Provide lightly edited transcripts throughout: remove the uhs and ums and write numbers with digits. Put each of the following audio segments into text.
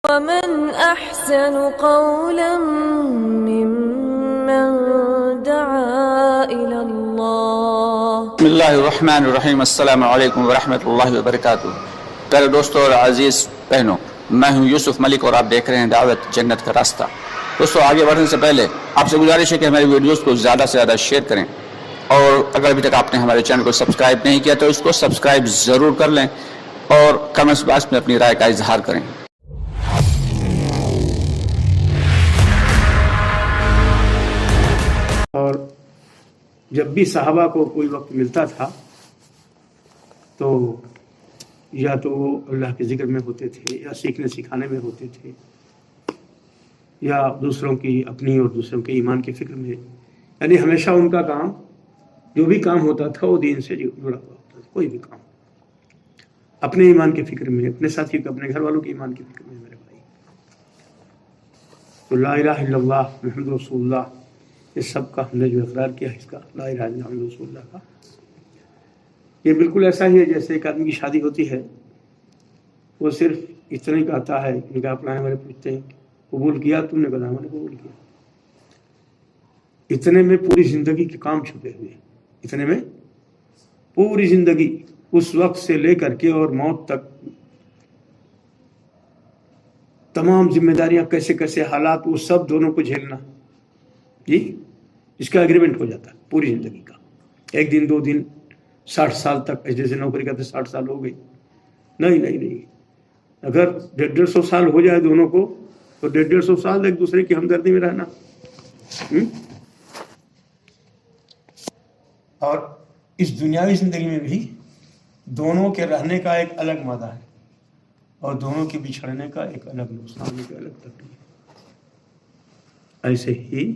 ومن أحسن قولا ممن دعا إلى الله. بسم اللہ الرحمن الرحیم. السلام علیکم ورحمۃ اللہ وبرکاتہ. پیارے دوستوں اور عزیز بہنوں، میں ہوں یوسف ملک اور آپ دیکھ رہے ہیں دعوت جنت کا راستہ. دوستوں، آگے بڑھنے سے پہلے آپ سے گزارش ہے کہ ہماری ویڈیوز کو زیادہ سے زیادہ شیئر کریں، اور اگر ابھی تک آپ نے ہمارے چینل کو سبسکرائب نہیں کیا تو اس کو سبسکرائب ضرور کر لیں اور کمنٹس باکس میں اپنی رائے کا اظہار کریں. اور جب بھی صحابہ کو کوئی وقت ملتا تھا تو یا تو وہ اللہ کے ذکر میں ہوتے تھے، یا سیکھنے سکھانے میں ہوتے تھے، یا دوسروں کی اپنی اور دوسروں کے ایمان کی فکر میں. یعنی ہمیشہ ان کا کام، جو بھی کام ہوتا تھا وہ دین سے جڑا ہوا ہوتا تھا. کوئی بھی کام اپنے ایمان کی فکر میں، اپنے ساتھی کو، اپنے گھر والوں کے ایمان کی فکر میں. میرے بھائی، تو لا الہ الا اللہ محمد رسول اللہ، اس سب کا ہم نے جو اقرار کیا ہے، اس کا لا الہ الا اللہ محمد رسول اللہ کا، یہ بالکل ایسا ہی ہے جیسے ایک آدمی کی شادی ہوتی ہے، وہ صرف اتنا ہی کہتا ہے. نکاح پڑھانے والے پوچھتے ہیں قبول کیا؟ تم نے کہا ہم نے قبول کیا. اتنے میں پوری زندگی کے کام چھپے ہوئے ہیں. اتنے میں پوری زندگی، اس وقت سے لے کر کے اور موت تک، تمام ذمہ داریاں، کیسے کیسے حالات، وہ سب دونوں کو جھیلنا. جی، اس کا اگریمنٹ ہو جاتا ہے پوری زندگی کا. ایک دن، دو دن، 60 سال تک، جیسے نوکری کرتے 60 سال ہو گئی. نہیں، اگر 150 سال ہو جائے دونوں کو تو 150 سال ایک دوسرے کی ہمدردی میں رہنا. اور اس دنیاوی زندگی میں بھی دونوں کے رہنے کا ایک الگ مزہ ہے، اور دونوں کے بچھڑنے کا ایک الگ نقصان، ایک الگ تکلیف. ایسے ہی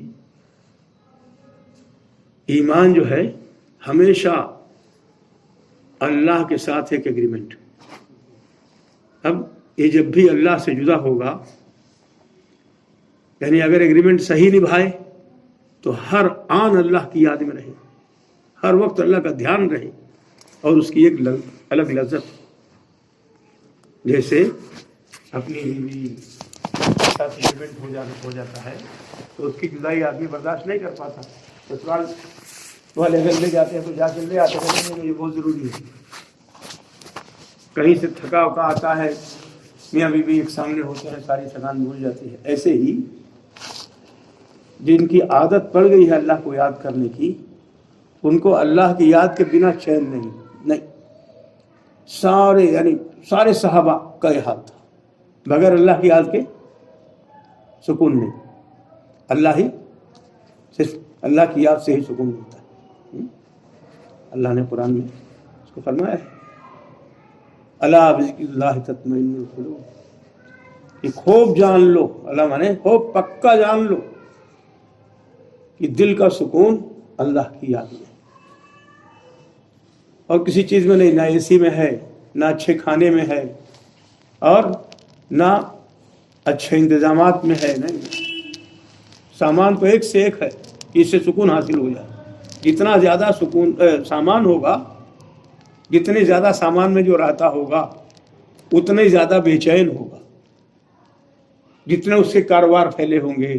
ایمان جو ہے ہمیشہ اللہ کے ساتھ ایک ایگریمنٹ. اب یہ جب بھی اللہ سے جدا ہوگا، یعنی اگر ایگریمنٹ صحیح نبھائے تو ہر آن اللہ کی یاد میں رہے، ہر وقت اللہ کا دھیان رہے، اور اس کی ایک الگ لذت. جیسے اپنی بیوی کے ساتھ ایگریمنٹ ہو جاتا ہے تو اس کی جدائی آدمی برداشت نہیں کر پاتا. سسرال والے اگر لے جاتے ہیں تو جا کے لے آتے ہیں، یہ بہت ضروری ہے. کہیں سے تھکا وکا آتا ہے، میاں بیوی ایک سامنے ہوتے ہیں، ساری تھکان بھول جاتی ہے. ایسے ہی جن کی عادت پڑ گئی ہے اللہ کو یاد کرنے کی، ان کو اللہ کی یاد کے بنا چین نہیں. سارے صحابہ کا یہ حال تھا، بغیر اللہ کی یاد کے سکون نہیں. صرف اللہ کی یاد سے ہی سکون ملتا ہے. اللہ نے قرآن میں اس کو فرمایا ہے، الا بذکر اللہ تطمئن القلوب، کہ خوب جان لو، اللہ مانے خوب پکا جان لو کہ دل کا سکون اللہ کی یاد میں، اور کسی چیز میں نہیں. نہ اے سی میں ہے، نہ اچھے کھانے میں ہے، اور نہ اچھے انتظامات میں ہے. نہیں، سامان تو ایک سے ایک ہے کہ اس سے سکون حاصل ہو جائے. جتنا زیادہ سامان ہوگا، جتنے زیادہ سامان میں جو رہتا ہوگا اتنے زیادہ بے چین ہوگا. جتنے اس کے کاروبار پھیلے ہوں گے،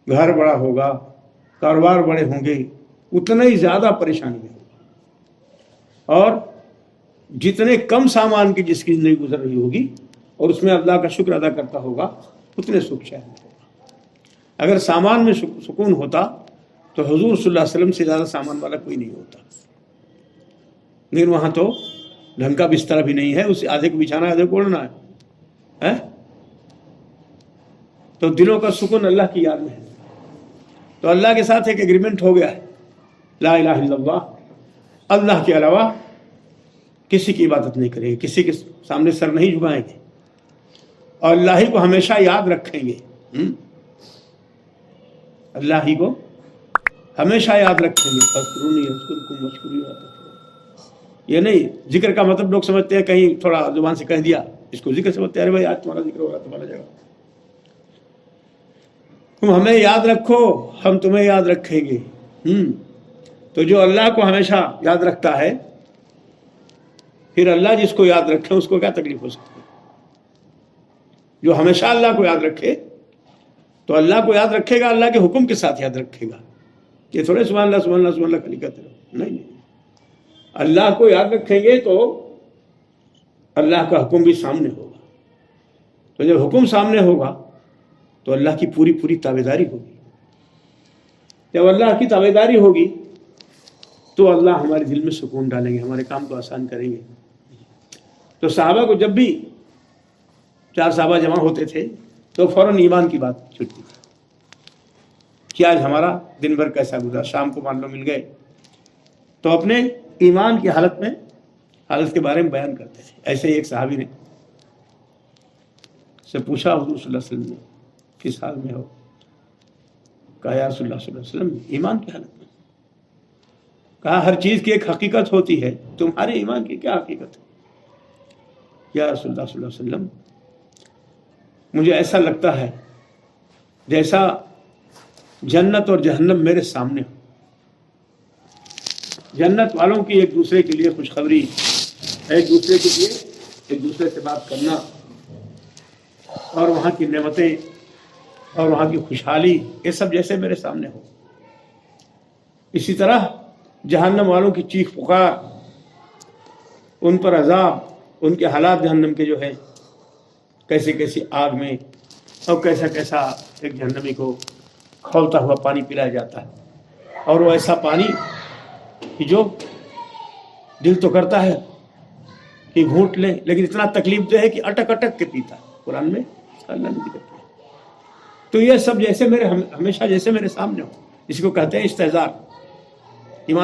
گھر بڑا ہوگا، کاروبار بڑے ہوں گے، اتنا ہی زیادہ پریشانی ہوگی. اور جتنے کم سامان کی جس کی زندگی گزر رہی ہوگی اور اس میں اللہ کا شکر ادا کرتا ہوگا، اتنے سکھ چین ہوگا. اگر سامان میں سکون ہوتا تو حضور صلی اللہ علیہ وسلم سے زیادہ سامان والا کوئی نہیں ہوتا. لیکن وہاں تو ڈھنگ کا بستر بھی نہیں ہے، اسے آدھے کو بچھانا ہے، آدھے کو اوڑھنا ہے. تو دلوں کا سکون اللہ کی یاد میں ہے. تو اللہ کے ساتھ ایک ایگریمنٹ ہو گیا ہے، لا الہ الا اللہ، اللہ کے علاوہ کسی کی عبادت نہیں کریں گے، کسی کے سامنے سر نہیں جھکائیں گے، اور اللہ ہی کو ہمیشہ یاد رکھیں گے. اللہ ہی کو ہمیشہ یاد رکھیں گے. فاذکرونی اذکرکم واشکروا لی تکفرون. یہ نہیں ذکر کا مطلب لوگ سمجھتے ہیں کہیں تھوڑا زبان سے کہہ دیا، اس کو ذکر سمجھتے ہیں. ارے بھائی آج تمہارا ذکر ہو رہا، تمہارا جگہ، تم ہمیں یاد رکھو، ہم تمہیں یاد رکھیں گے. تو جو اللہ کو ہمیشہ یاد رکھتا ہے، پھر اللہ جس کو یاد رکھے اس کو کیا تکلیف ہو سکتی ہے. جو ہمیشہ اللہ کو یاد رکھے تو اللہ کو یاد رکھے گا، اللہ کے حکم کے ساتھ یاد رکھے گا. یہ تھوڑے سبحان اللہ سبحان اللہ سبحان اللہ خالی کہتے رہو، نہیں. اللہ کو یاد رکھیں گے تو اللہ کا حکم بھی سامنے ہوگا. تو جب حکم سامنے ہوگا تو اللہ کی پوری پوری تابعداری ہوگی. جب اللہ کی تابعداری ہوگی تو اللہ ہمارے دل میں سکون ڈالیں گے، ہمارے کام کو آسان کریں گے. تو صحابہ کو جب بھی 4 صحابہ جمع ہوتے تھے تو فوراً ایمان کی بات چھٹتی تھی کہ آج ہمارا دن بھر کیسا گزرا. شام کو مان لو مل گئے تو اپنے ایمان کی حالت کے بارے میں بیان کرتے تھے. ایسے ہی ایک صحابی نے سے پوچھا حضور صلی اللہ علیہ وسلم نے کس حال میں ہو؟ کہا یا رسول اللہ صلی اللہ علیہ وسلم ایمان کی حالت میں. کہا ہر چیز کی ایک حقیقت ہوتی ہے، تمہارے ایمان کی کیا حقیقت ہے؟ یا رسول اللہ صلی اللہ علیہ وسلم مجھے ایسا لگتا ہے جیسا جنت اور جہنم میرے سامنے ہو. جنت والوں کی ایک دوسرے کے لیے خوشخبری، ایک دوسرے کے لیے ایک دوسرے سے بات کرنا اور وہاں کی نعمتیں اور وہاں کی خوشحالی، یہ سب جیسے میرے سامنے ہو. اسی طرح جہنم والوں کی چیخ پکار، ان پر عذاب، ان کے حالات جہنم کے جو ہے کیسے کیسی آگ میں اور کیسا کیسا ایک جہنمی کو کھولتا ہوا پانی پلایا جاتا ہے. اور وہ ایسا پانی کہ جو دل تو کرتا ہے کہ گھونٹ لے، لیکن اتنا تکلیف دہ ہے کہ اٹک اٹک کے پیتا ہے. قرآن میں اللہ نے ذکر کیا. تو یہ سب جیسے میرے ہمیشہ جیسے میرے سامنے ہو، اس کو کہتے ہیں استحضار.